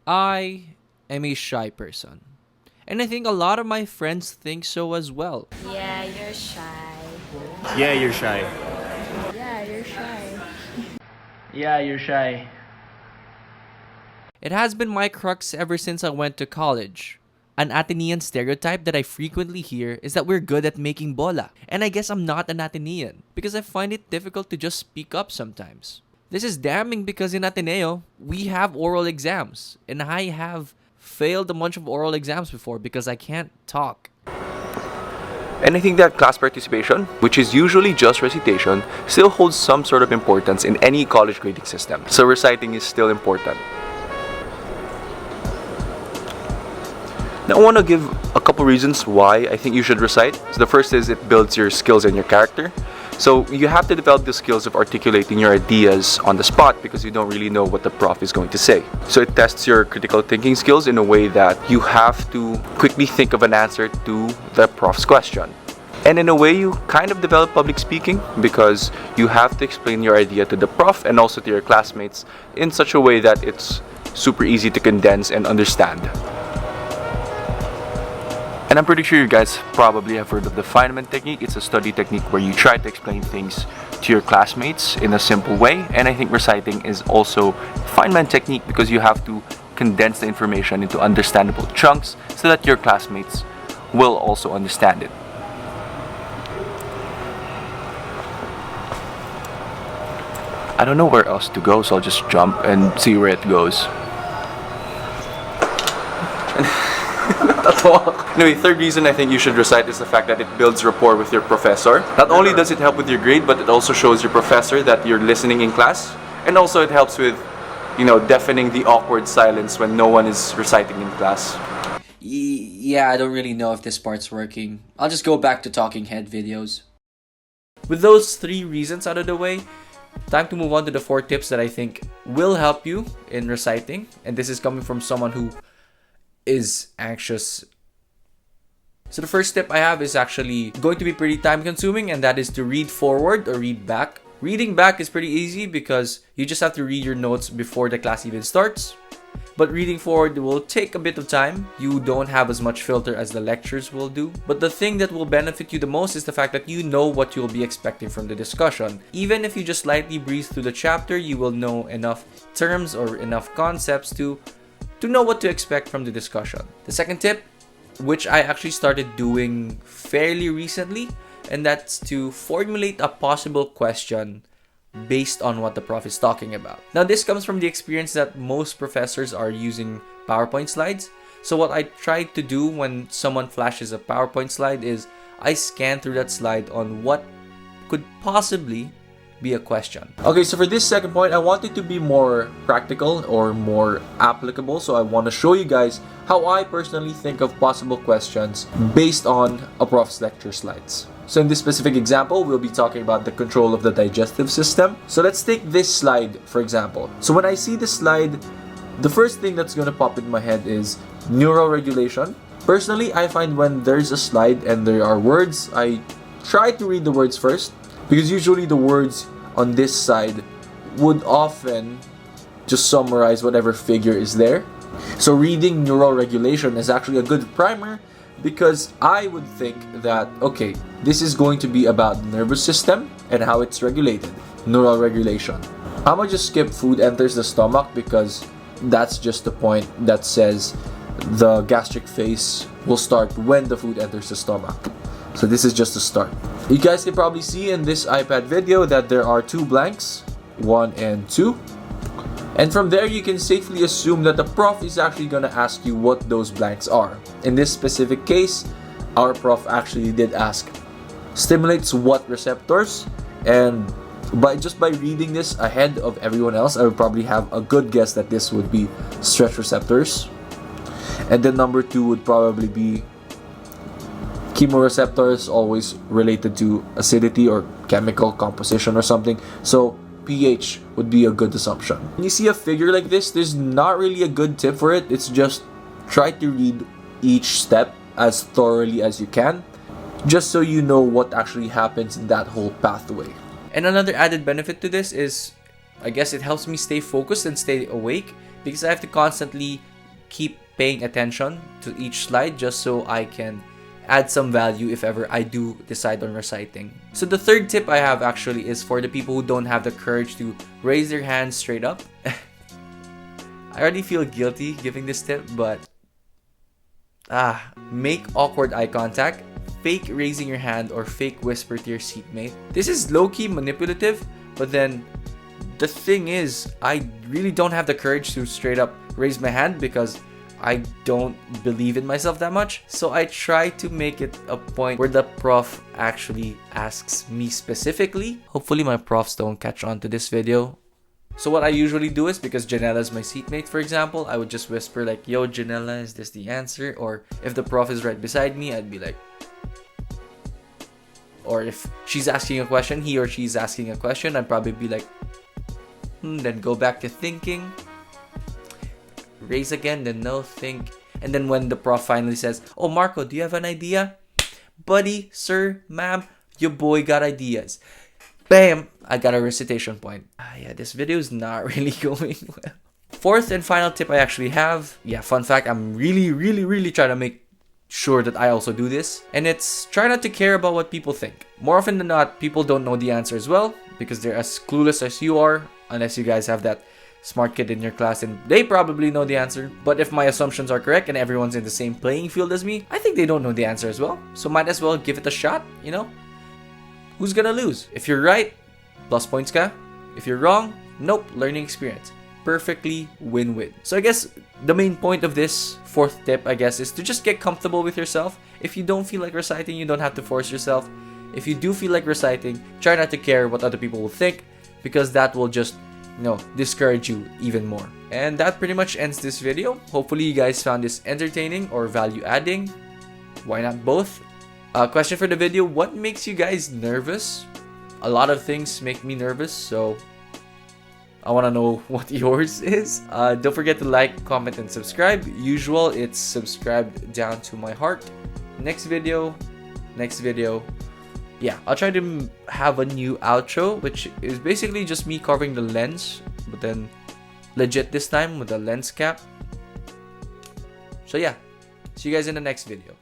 I am a shy person. And I think a lot of my friends think so as well. Yeah, you're shy. Yeah, you're shy. Yeah, you're shy. Yeah, you're shy. It has been my crux ever since I went to college. An Atenean stereotype that I frequently hear is that we're good at making bola. And I guess I'm not an Atenean because I find it difficult to just speak up sometimes. This is damning because in Ateneo, we have oral exams. And I have failed a bunch of oral exams before because I can't talk. And I think that class participation, which is usually just recitation, still holds some sort of importance in any college grading system. So reciting is still important. Now I want to give a couple reasons why I think you should recite. So the first is it builds your skills and your character. So you have to develop the skills of articulating your ideas on the spot because you don't really know what the prof is going to say. So it tests your critical thinking skills in a way that you have to quickly think of an answer to the prof's question. And in a way, you kind of develop public speaking because you have to explain your idea to the prof and also to your classmates in such a way that it's super easy to condense and understand. And I'm pretty sure you guys probably have heard of the Feynman technique. It's a study technique where you try to explain things to your classmates in a simple way. And I think reciting is also Feynman technique because you have to condense the information into understandable chunks so that your classmates will also understand it. I don't know where else to go, so I'll just jump and see where it goes. Anyway, third reason I think you should recite is the fact that it builds rapport with your professor. Not only does it help with your grade, but it also shows your professor that you're listening in class. And also it helps with, deafening the awkward silence when no one is reciting in class. Yeah, I don't really know if this part's working. I'll just go back to talking head videos. With those 3 reasons out of the way, time to move on to the 4 tips that I think will help you in reciting. And this is coming from someone who is anxious. So the first tip I have is actually going to be pretty time consuming, and that is to read forward or read back. Reading back is pretty easy because you just have to read your notes before the class even starts. But reading forward will take a bit of time. You don't have as much filter as the lectures will do. But the thing that will benefit you the most is the fact that you know what you'll be expecting from the discussion. Even if you just lightly breeze through the chapter, you will know enough terms or enough concepts to know what to expect from the discussion. The second tip, which I actually started doing fairly recently, and that's to formulate a possible question based on what the prof is talking about. Now, this comes from the experience that most professors are using PowerPoint slides. So what I try to do when someone flashes a PowerPoint slide is I scan through that slide on what could possibly be a question. Okay, so for this second point, I want it to be more practical or more applicable. So I want to show you guys how I personally think of possible questions based on a prof's lecture slides. So in this specific example, we'll be talking about the control of the digestive system. So let's take this slide, for example. So when I see this slide, the first thing that's going to pop in my head is neural regulation. Personally, I find when there's a slide and there are words, I try to read the words first, because usually the words on this side would often just summarize whatever figure is there. So reading neural regulation is actually a good primer because I would think that, okay, this is going to be about the nervous system and how it's regulated. Neural regulation. I'm gonna just skip food enters the stomach because that's just the point that says the gastric phase will start when the food enters the stomach. So this is just the start. You guys can probably see in this iPad video that there are 2 blanks, 1 and 2. And from there, you can safely assume that the prof is actually going to ask you what those blanks are. In this specific case, our prof actually did ask, stimulates what receptors? And just by reading this ahead of everyone else, I would probably have a good guess that this would be stretch receptors. And then number 2 would probably be chemoreceptors, always related to acidity or chemical composition or something. So pH would be a good assumption. When you see a figure like this, there's not really a good tip for it. It's just try to read each step as thoroughly as you can, just so you know what actually happens in that whole pathway. And another added benefit to this is, I guess it helps me stay focused and stay awake because I have to constantly keep paying attention to each slide just so I can add some value if ever I do decide on reciting. So the third tip I have actually is for the people who don't have the courage to raise their hands straight up. I already feel guilty giving this tip, but make awkward eye contact, fake raising your hand, or fake whisper to your seatmate. This is low-key manipulative, but then the thing is, I really don't have the courage to straight up raise my hand because I don't believe in myself that much. So I try to make it a point where the prof actually asks me specifically. Hopefully my profs don't catch on to this video. So what I usually do is, because Gianella is my seatmate, for example, I would just whisper like, yo, Gianella, is this the answer? Or if the prof is right beside me, I'd be like, or if she's asking a question, he or she's asking a question, I'd probably be like, then go back to thinking, raise again, then no, think. And then when the prof finally says, oh, Marco, do you have an idea? Buddy, sir, ma'am, your boy got ideas. Bam! I got a recitation point. Yeah, this video is not really going well. Fourth and final tip I actually have. Yeah, fun fact, I'm really trying to make sure that I also do this. And it's try not to care about what people think. More often than not, people don't know the answer as well because they're as clueless as you are, unless you guys have that smart kid in your class and they probably know the answer. But if my assumptions are correct and everyone's in the same playing field as me, I think they don't know the answer as well. So might as well give it a shot, you know? Who's gonna lose? If you're right, plus points ka. If you're wrong, nope, learning experience. Perfectly win-win. So I guess the main point of this fourth tip, I guess, is to just get comfortable with yourself. If you don't feel like reciting, you don't have to force yourself. If you do feel like reciting, try not to care what other people will think, because that will just, discourage you even more. And that pretty much ends this video. Hopefully you guys found this entertaining or value-adding. Why not both? Question for the video, what makes you guys nervous? A lot of things make me nervous, so I want to know what yours is. Don't forget to like, comment, and subscribe. Usual, it's subscribed down to my heart. Next video. Yeah, I'll try to have a new outro, which is basically just me covering the lens, but then legit this time with a lens cap. So yeah, see you guys in the next video.